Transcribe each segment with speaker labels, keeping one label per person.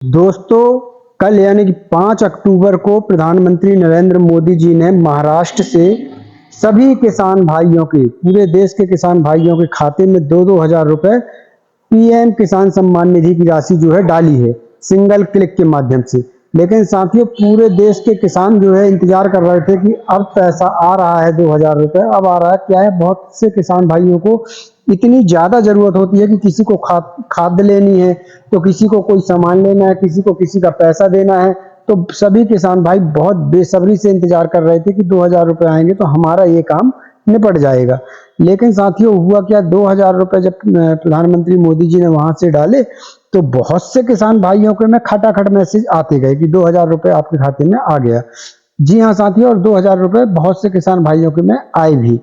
Speaker 1: दोस्तों, कल यानी कि 5 अक्टूबर को प्रधानमंत्री नरेंद्र मोदी जी ने महाराष्ट्र से सभी किसान भाइयों के, पूरे देश के किसान भाइयों के खाते में 2-2 हजार रुपए पीएम किसान सम्मान निधि की राशि जो है डाली है, सिंगल क्लिक के माध्यम से। लेकिन साथियों, पूरे देश के किसान जो है इंतजार कर रहे थे कि अब पैसा आ रहा है, 2 हजार रुपए अब आ रहा है। क्या है, बहुत से किसान भाइयों को इतनी ज्यादा जरूरत होती है कि किसी को खाद लेनी है, तो किसी को कोई सामान लेना है, किसी को किसी का पैसा देना है। तो सभी किसान भाई बहुत बेसब्री से इंतजार कर रहे थे कि 2 हजार रुपए आएंगे तो हमारा ये काम निपट जाएगा। लेकिन साथियों, हुआ क्या, 2 हजार रुपए जब प्रधानमंत्री मोदी जी ने वहां से डाले तो बहुत से किसान भाइयों के में खटाखट मैसेज आते गए कि 2 हजार रुपए आपके खाते में आ गया। जी हाँ साथियों, और 2 हजार रुपए बहुत से किसान भाइयों के में आए भी।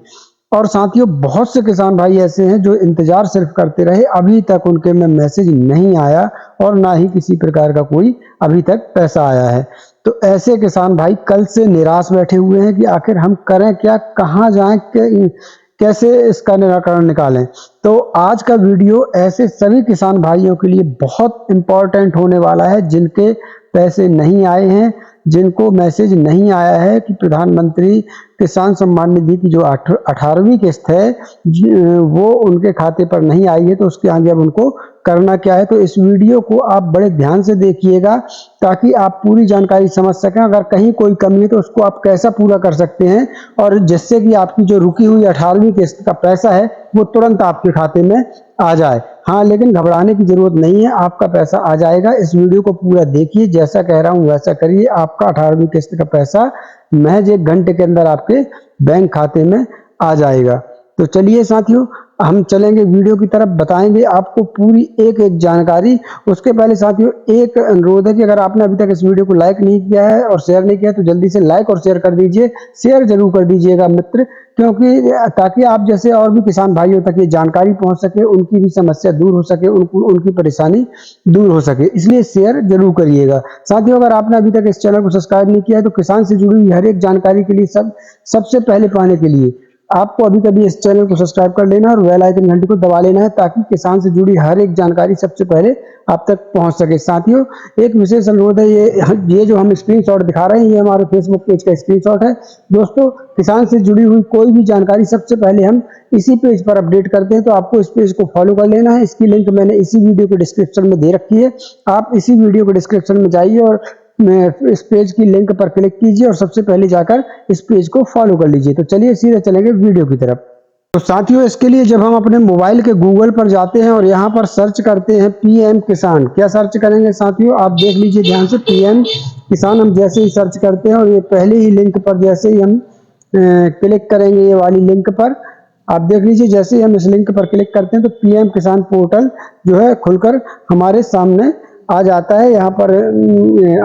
Speaker 1: और साथियों, बहुत से किसान भाई ऐसे हैं जो इंतजार सिर्फ करते रहे, अभी तक उनके में मैसेज नहीं आया और ना ही किसी प्रकार का कोई अभी तक पैसा आया है। तो ऐसे किसान भाई कल से निराश बैठे हुए हैं कि आखिर हम करें क्या, कहाँ जाएं, कैसे इसका निराकरण निकालें। तो आज का वीडियो ऐसे सभी किसान भाइयों के लिए बहुत इंपॉर्टेंट होने वाला है जिनके पैसे नहीं आए हैं, जिनको मैसेज नहीं आया है कि प्रधानमंत्री किसान सम्मान निधि की जो 18वीं किस्त है वो उनके खाते पर नहीं आई है। तो उसके आगे अब उनको करना क्या है, तो इस वीडियो को आप बड़े ध्यान से देखिएगा ताकि आप पूरी जानकारी समझ सकें। अगर कहीं कोई कमी है तो उसको आप कैसा पूरा कर सकते हैं, और जिससे कि आपकी जो रुकी हुई 18वीं किस्त का पैसा है वो तुरंत आपके खाते में आ जाए। हाँ, लेकिन घबराने की जरूरत नहीं है, आपका पैसा आ जाएगा। इस वीडियो को पूरा देखिए, जैसा कह रहा हूँ वैसा करिए, आपका 18वीं किस्त का पैसा महज 1 घंटे के अंदर आपके बैंक खाते में आ जाएगा। तो चलिए साथियों, हम चलेंगे वीडियो की तरफ, बताएंगे आपको पूरी एक एक जानकारी। उसके पहले साथियों एक अनुरोध है कि अगर आपने अभी तक इस वीडियो को लाइक नहीं किया है और शेयर नहीं किया तो जल्दी से लाइक और शेयर कर दीजिए। शेयर जरूर कर दीजिएगा मित्र, क्योंकि ताकि आप जैसे और भी किसान भाइयों तक ये जानकारी पहुंच सके, उनकी भी समस्या दूर हो सके, उनकी परेशानी दूर हो सके, इसलिए शेयर जरूर करिएगा। साथियों, अगर आपने अभी तक इस चैनल को सब्सक्राइब नहीं किया है तो किसान से जुड़ी हुई हर एक जानकारी के लिए सबसे पहले पाने के लिए आपको अभी कभी इस चैनल को सब्सक्राइब कर लेना और बेल आइकन घंटी को दबा लेना है, ताकि किसान से जुड़ी हर एक जानकारी सबसे पहले आप तक पहुंच सके। साथियों, एक विशेष अनुरोध है, ये जो हम स्क्रीनशॉट दिखा रहे हैं ये हमारे फेसबुक पेज का स्क्रीनशॉट है। दोस्तों, किसान से जुड़ी हुई कोई भी जानकारी सबसे पहले हम इसी पेज पर अपडेट करते हैं, तो आपको इस पेज को फॉलो कर लेना है। इसकी लिंक मैंने इसी वीडियो के डिस्क्रिप्शन में दे रखी है, आप इसी वीडियो के डिस्क्रिप्शन में जाइए और इस पेज की लिंक पर क्लिक कीजिए और सबसे पहले जाकर इस पेज को फॉलो कर लीजिए। तो चलिए सीधे चलेंगे वीडियो की तरफ। तो साथियों, इसके लिए जब हम अपने मोबाइल के गूगल पर जाते हैं और यहाँ पर सर्च करते हैं पीएम किसान, क्या सर्च करेंगे साथियों, आप देख लीजिए ध्यान से। पीएम किसान हम जैसे ही सर्च करते हैं और ये पहले ही लिंक पर जैसे ही हम क्लिक करेंगे, ये वाली लिंक पर आप देख लीजिए, जैसे ही हम इस लिंक पर क्लिक करते हैं तो पीएम किसान पोर्टल जो है खुलकर हमारे सामने आ जाता है। यहाँ पर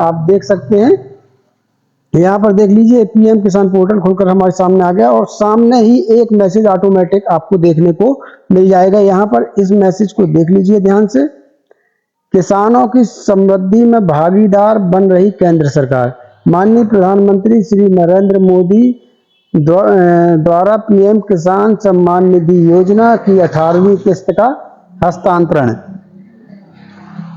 Speaker 1: आप देख सकते हैं, यहाँ पर देख लीजिए पीएम किसान पोर्टल खुलकर हमारे सामने आ गया और सामने ही एक मैसेज ऑटोमेटिक आपको देखने को मिल जाएगा। यहाँ पर इस मैसेज को देख लीजिए ध्यान से। किसानों की समृद्धि में भागीदार बन रही केंद्र सरकार, माननीय प्रधानमंत्री श्री नरेंद्र मोदी द्वारा पीएम किसान सम्मान निधि योजना की 18वीं किस्त का हस्तांतरण।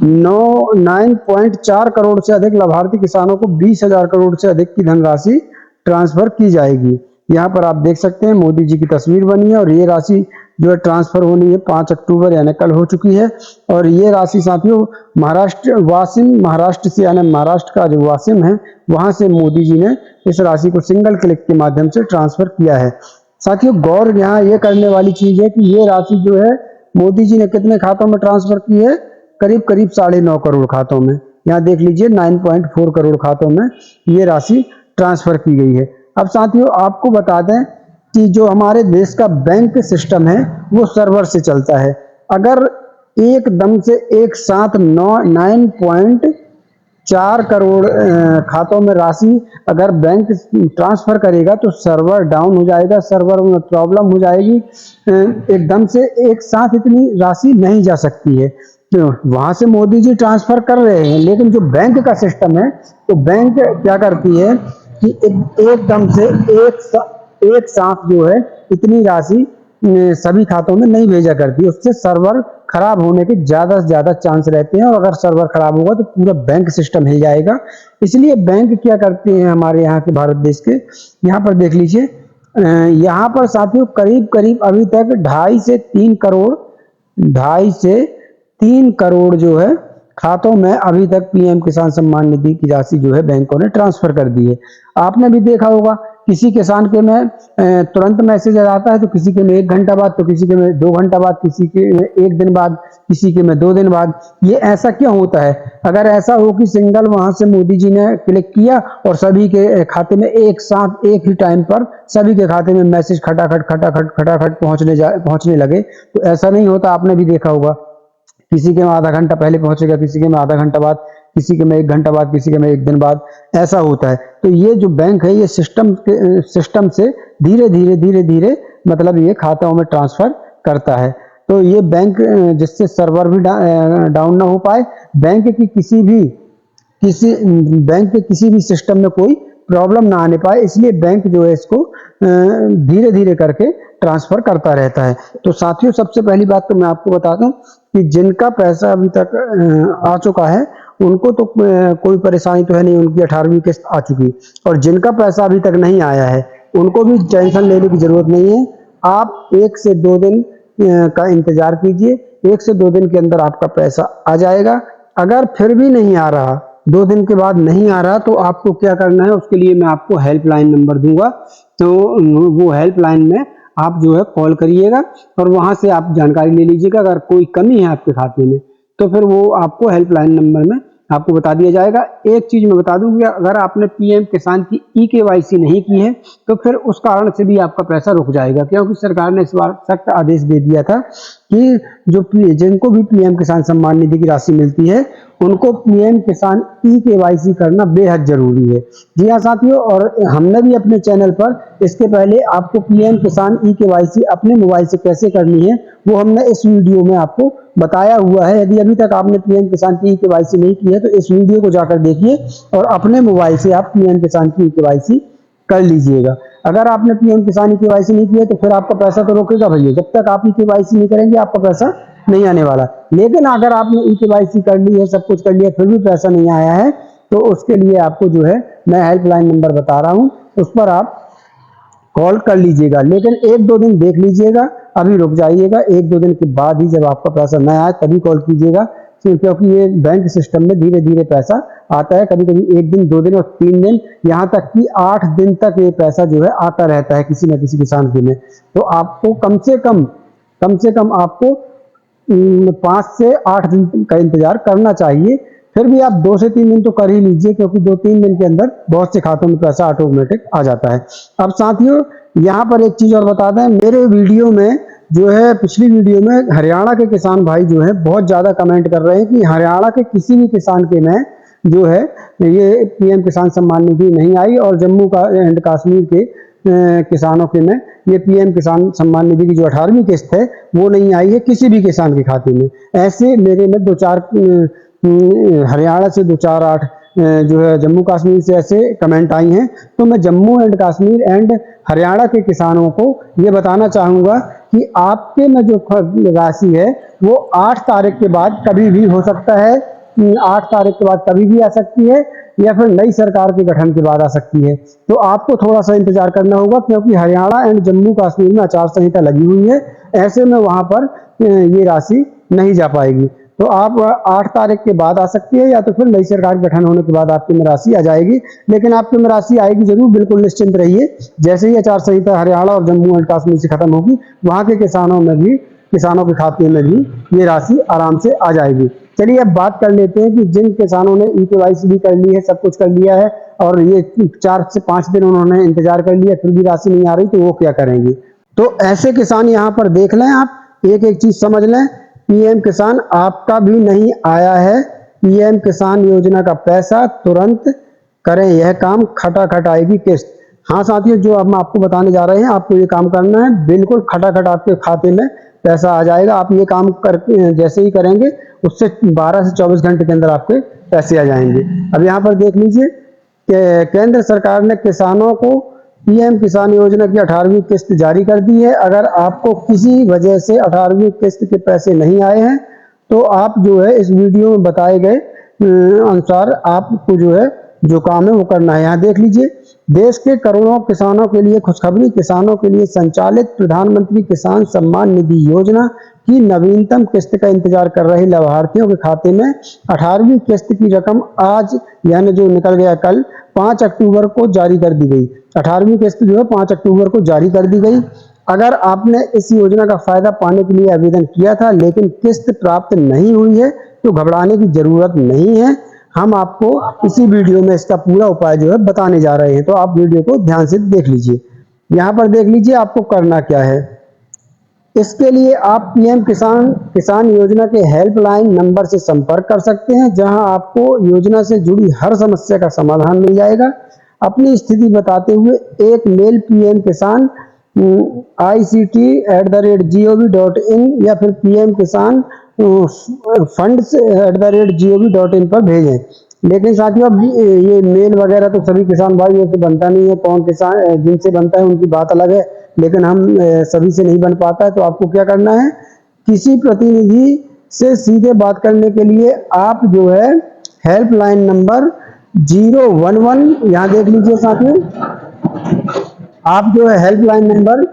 Speaker 1: 9.4 करोड़ से अधिक लाभार्थी किसानों को 20,000 करोड़ से अधिक की धनराशि ट्रांसफर की जाएगी। यहाँ पर आप देख सकते हैं मोदी जी की तस्वीर बनी है और ये राशि जो है ट्रांसफर होनी है 5 अक्टूबर यानी कल हो चुकी है। और ये राशि साथियों महाराष्ट्र से यानी महाराष्ट्र का जो वासिम है वहां से मोदी जी ने इस राशि को सिंगल क्लिक के माध्यम से ट्रांसफर किया है। साथियों, गौर यहाँ ये करने वाली चीज है कि ये राशि जो है मोदी जी ने कितने खातों में ट्रांसफर की है, करीब 9.5 करोड़ खातों में। यहाँ देख लीजिए 9.4 करोड़ खातों में ये राशि ट्रांसफर की गई है। अब साथियों, आपको बता दें कि जो हमारे देश का बैंक सिस्टम है वो सर्वर से चलता है। अगर एकदम से एक साथ 9.4 करोड़ खातों में राशि अगर बैंक ट्रांसफर करेगा तो सर्वर डाउन हो जाएगा, सर्वर में प्रॉब्लम हो जाएगी। एकदम से एक साथ इतनी राशि नहीं जा सकती है। वहां से मोदी जी ट्रांसफर कर रहे हैं, लेकिन जो बैंक का सिस्टम है तो बैंक क्या करती है कि एकदम से एक साथ जो है इतनी राशि सभी खातों में नहीं भेजा करती, उससे सर्वर खराब होने के ज़्यादा से ज़्यादा चांस रहते हैं, और अगर सर्वर खराब होगा तो पूरा बैंक सिस्टम हिल जाएगा। इसलिए बैंक क्या करते हैं हमारे यहाँ के भारत देश के, यहाँ पर देख लीजिए, यहाँ पर साथियों करीब करीब अभी तक 2.5 से 3 करोड़ जो है खातों में अभी तक पीएम किसान सम्मान निधि की राशि जो है बैंकों ने ट्रांसफर कर दी है। आपने भी देखा होगा किसी किसान के में तुरंत मैसेज आता है, तो किसी के में 1 घंटा बाद, तो किसी के में 2 घंटा बाद, किसी के में 1 दिन बाद, किसी के में 2 दिन बाद। ये ऐसा क्यों होता है? अगर ऐसा हो कि सिंगल वहां से मोदी जी ने क्लिक किया और सभी के खाते में एक साथ एक ही टाइम पर सभी के खाते में मैसेज खटाखट खटाखट खटाखट पहुंचने लगे, तो ऐसा नहीं होता। आपने भी देखा होगा किसी के में आधा घंटा पहले पहुंचेगा, किसी के में आधा घंटा बाद, किसी के में 1 घंटा बाद, किसी के में 1 दिन बाद, ऐसा होता है। तो ये जो बैंक है ये सिस्टम से धीरे धीरे मतलब ये खाताओं में ट्रांसफर करता है। तो ये बैंक जिससे सर्वर भी डाउन ना हो पाए, बैंक के किसी भी सिस्टम में कोई प्रॉब्लम ना आने पाए, इसलिए बैंक जो है इसको धीरे धीरे करके ट्रांसफर करता रहता है। तो साथियों सबसे पहली बात तो मैं आपको बता दूं कि जिनका पैसा अभी तक आ चुका है उनको तो कोई परेशानी तो है नहीं, उनकी 18वीं किस्त आ चुकी, और जिनका पैसा अभी तक नहीं आया है उनको भी टेंशन लेने की जरूरत नहीं है। आप 1 से 2 दिन का इंतजार कीजिए, 1 से 2 दिन के अंदर आपका पैसा आ जाएगा। अगर फिर भी नहीं आ रहा, 2 दिन के बाद नहीं आ रहा, तो आपको क्या करना है, उसके लिए मैं आपको हेल्पलाइन नंबर दूंगा, तो वो हेल्पलाइन में आप जो है कॉल करिएगा और वहां से आप जानकारी ले लीजिएगा। अगर कोई कमी है आपके खाते में तो फिर वो आपको हेल्पलाइन नंबर में आपको बता दिया जाएगा। एक चीज मैं बता दूं कि अगर आपने पीएम किसान की ई-केवाईसी नहीं की है तो फिर उस कारण से भी आपका पैसा रुक जाएगा, क्योंकि सरकार ने इस बार सख्त आदेश दे दिया था कि जिनको भी पीएम किसान सम्मान निधि की राशि मिलती है उनको पीएम किसान ई-केवाईसी करना बेहद जरूरी है। जी हाँ साथियों, और हमने भी अपने चैनल पर इसके पहले आपको पीएम किसान ई-केवाईसी अपने मोबाइल से कैसे करनी है वो हमने इस वीडियो में आपको बताया हुआ है। यदि अभी तक आपने पीएम किसान की ई-केवाईसी नहीं की है तो इस वीडियो को जाकर देखिए और अपने मोबाइल से आप पीएम किसान की ई-केवाईसी कर लीजिएगा। अगर आपने पीएम किसान ई-केवाईसी नहीं की है तो फिर आपका पैसा तो रोकेगा भैया, जब तक आप ई-केवाईसी नहीं करेंगे आपका पैसा नहीं आने वाला। लेकिन अगर आपने ई-केवाईसी कर ली है, सब कुछ कर लिया, फिर भी पैसा नहीं आया है, तो उसके लिए आपको जो है मैं हेल्पलाइन नंबर बता रहा हूं, उस पर आप कॉल कर लीजिएगा। लेकिन 1-2 दिन देख लीजिएगा, अभी रुक जाइएगा। 1-2 दिन के बाद ही जब आपका पैसा न आए तभी कॉल कीजिएगा, क्योंकि ये बैंक सिस्टम में धीरे धीरे पैसा आता है। कभी कभी 1 दिन, 2 दिन और 3 दिन, यहाँ तक कि 8 दिन तक ये पैसा जो है आता रहता है किसी न किसी किसान के में। तो आपको कम से कम आपको 5 से 8 दिन का इंतजार करना चाहिए। फिर भी आप 2 से 3 दिन तो कर ही लीजिए, क्योंकि 2-3 दिन के अंदर बहुत से खातों में पैसा ऑटोमेटिक आ जाता है। अब साथियों यहाँ पर एक चीज और बता दें, मेरे वीडियो में जो है पिछली वीडियो में हरियाणा के किसान भाई जो है बहुत ज्यादा कमेंट कर रहे हैं कि हरियाणा के किसी भी किसान के में जो है ये पीएम किसान सम्मान निधि नहीं आई, और जम्मू एंड कश्मीर के किसानों के में ये पीएम किसान सम्मान निधि की जो 18वीं किस्त है वो नहीं आई है किसी भी किसान के खाते में। ऐसे मेरे में 2-4 हरियाणा से 2-4-8 जो है जम्मू कश्मीर से ऐसे कमेंट आई हैं। तो मैं जम्मू एंड कश्मीर एंड हरियाणा के किसानों को ये बताना चाहूँगा कि आपके में जो राशि है वो 8 तारीख के बाद कभी भी हो सकता है, 8 तारीख के बाद कभी भी आ सकती है, या फिर नई सरकार के गठन के बाद आ सकती है। तो आपको थोड़ा सा इंतजार करना होगा, क्योंकि हरियाणा एंड जम्मू कश्मीर में आचार संहिता लगी हुई है, ऐसे में वहां पर ये राशि नहीं जा पाएगी। तो आप 8 तारीख के बाद आ सकती है, या तो फिर नई सरकार गठन होने के बाद आपकी में राशि आ जाएगी। लेकिन आपकी में राशि आएगी जरूर, बिल्कुल निश्चिंत रहिए। जैसे ही आचार संहिता हरियाणा और जम्मू एंड कश्मीर से खत्म होगी, वहां के किसानों के खाते में भी ये राशि आराम से आ जाएगी। चलिए अब बात कर लेते हैं कि जिन किसानों ने ई-केवाईसी भी कर ली है, सब कुछ कर लिया है, और ये 4 से 5 दिन उन्होंने इंतजार कर लिया, फिर भी राशि नहीं आ रही, तो वो क्या करेंगे। तो ऐसे किसान यहाँ पर देख लें, आप एक एक चीज समझ लें। पीएम किसान आपका भी नहीं आया है, पीएम किसान योजना का पैसा तुरंत करें यह काम, खटाखट आएगी किस्त। हाँ साथियों, जो अब हम आपको बताने जा रहे हैं, आपको ये काम करना है, बिल्कुल खटाखट आपके खाते में पैसा आ जाएगा। आप ये काम करके जैसे ही करेंगे उससे 12 से 24 घंटे के अंदर आपके पैसे आ जाएंगे। अब यहाँ पर देख लीजिए कि केंद्र सरकार ने किसानों को पीएम किसान योजना की 18वीं किस्त जारी कर दी है। अगर आपको किसी वजह से 18वीं किस्त के पैसे नहीं आए हैं तो आप जो है इस वीडियो में बताए गए अनुसार आपको जो है जो काम है वो करना है। यहाँ देख लीजिए, देश के करोड़ों किसानों के लिए खुशखबरी, किसानों के लिए संचालित प्रधानमंत्री किसान सम्मान निधि योजना की नवीनतम किस्त का इंतजार कर रहे लाभार्थियों के खाते में 18वीं किस्त की रकम आज यानी जो निकल गया कल 5 अक्टूबर को जारी कर दी गई। 18वीं किस्त जो है 5 अक्टूबर को जारी कर दी गई। अगर आपने इस योजना का फायदा पाने के लिए आवेदन किया था लेकिन किस्त प्राप्त नहीं हुई है तो घबराने की जरूरत नहीं है। हम आपको इसी वीडियो में इसका पूरा उपाय जो है बताने जा रहे हैं, तो आप वीडियो को ध्यान से देख लीजिए। यहाँ पर देख लीजिए आपको करना क्या है। इसके लिए आप पीएम किसान योजना के हेल्पलाइन नंबर से संपर्क कर सकते हैं, जहां आपको योजना से जुड़ी हर समस्या का समाधान मिल जाएगा। अपनी स्थिति बताते हुए एक मेल पीएम किसान ICT@gov.in या फिर पीएम किसान funds@gov.in पर भेजें। लेकिन साथियों अब ये मेल वगैरह तो सभी किसान भाइयों से बनता नहीं है, कौन किसान जिनसे बनता है उनकी बात अलग है, लेकिन हम सभी से नहीं बन पाता है। तो आपको क्या करना है, किसी प्रतिनिधि से सीधे बात करने के लिए आप जो है हेल्पलाइन नंबर 011 यहाँ देख लीजिए साथियों, आप जो है हेल्पलाइन नंबर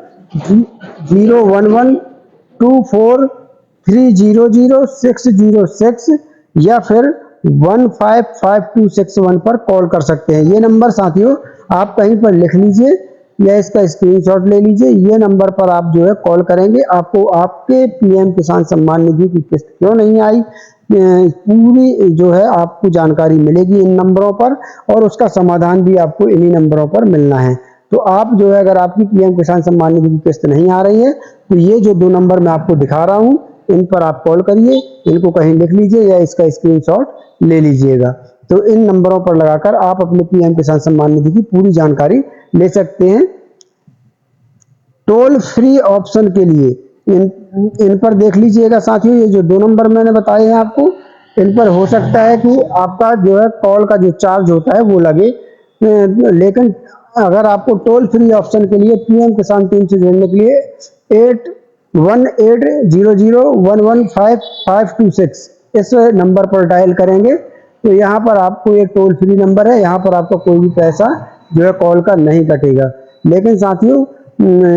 Speaker 1: 01124300606 या फिर 155261 पर कॉल कर सकते हैं। ये नंबर साथियों आप कहीं पर लिख लीजिए या इसका स्क्रीनशॉट ले लीजिए। ये नंबर पर आप जो है कॉल करेंगे, आपको आपके पीएम किसान सम्मान निधि की किस्त क्यों नहीं आई पूरी जो है आपको जानकारी मिलेगी इन नंबरों पर, और उसका समाधान भी आपको इन्हीं नंबरों पर मिलना है। तो आप जो है अगर आपकी पीएम किसान सम्मान निधि की किस्त नहीं आ रही है तो ये जो 2 नंबर मैं आपको दिखा रहा हूं इन पर आप कॉल करिए, इनको कहीं लिख लीजिए या इसका स्क्रीनशॉट ले लीजिएगा। तो इन नंबरों पर लगाकर आप अपने पीएम किसान सम्मान निधि की पूरी जानकारी ले सकते हैं। टोल फ्री ऑप्शन के लिए इन पर देख लीजिएगा साथियों, ये जो 2 नंबर मैंने बताए हैं आपको, इन पर हो सकता है कि आपका जो है कॉल का जो चार्ज होता है वो लगे, लेकिन अगर आपको टोल फ्री ऑप्शन के लिए पीएम किसान टीम से जुड़ने के लिए 818001152526 इस नंबर पर डायल करेंगे तो यहाँ पर आपको एक टोल फ्री नंबर है, यहाँ पर आपका कोई भी पैसा जो है कॉल का नहीं कटेगा। लेकिन साथियों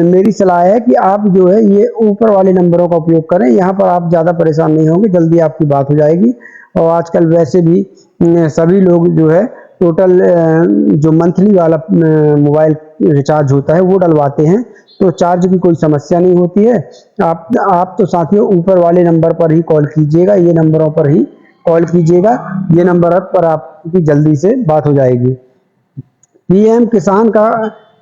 Speaker 1: मेरी सलाह है कि आप जो है ये ऊपर वाले नंबरों का उपयोग करें, यहाँ पर आप ज़्यादा परेशान नहीं होंगे, जल्दी आपकी बात हो जाएगी। और आजकल वैसे भी सभी लोग जो है टोटल जो मंथली वाला मोबाइल रिचार्ज होता है वो डलवाते हैं, तो चार्ज की कोई समस्या नहीं होती है। आप तो साथियों ऊपर वाले नंबर पर ही कॉल कीजिएगा, ये नंबरों पर ही कॉल कीजिएगा, ये नंबर पर आपकी जल्दी से बात हो जाएगी। पीएम किसान का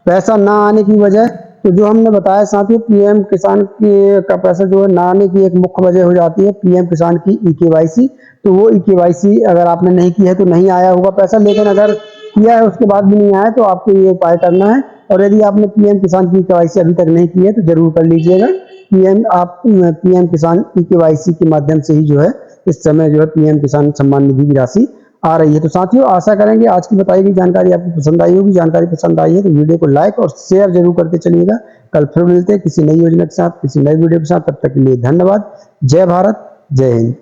Speaker 1: पैसा ना आने की वजह तो जो हमने बताया साथियों, पीएम किसान का पैसा जो है ना आने की एक मुख्य वजह हो जाती है पीएम किसान की ईकेवाईसी। तो वो ईकेवाईसी अगर आपने नहीं की है तो नहीं आया होगा पैसा, लेकिन अगर किया है उसके बाद भी नहीं आया तो आपको ये उपाय करना है। और यदि आपने पीएम किसान की ईकेवाईसी अभी तक नहीं की है तो जरूर कर लीजिएगा। पीएम किसान ईकेवाईसी के माध्यम से ही जो है इस समय जो है पीएम किसान सम्मान निधि की राशि आ रही है। तो साथियों आशा करेंगे आज की बताई गई जानकारी आपको पसंद आई होगी। जानकारी पसंद आई है तो वीडियो को लाइक और शेयर जरूर करते चलिएगा। कल फिर मिलते हैं किसी नई योजना के साथ, किसी नई वीडियो के साथ। तब तक के लिए धन्यवाद। जय भारत, जय हिंद।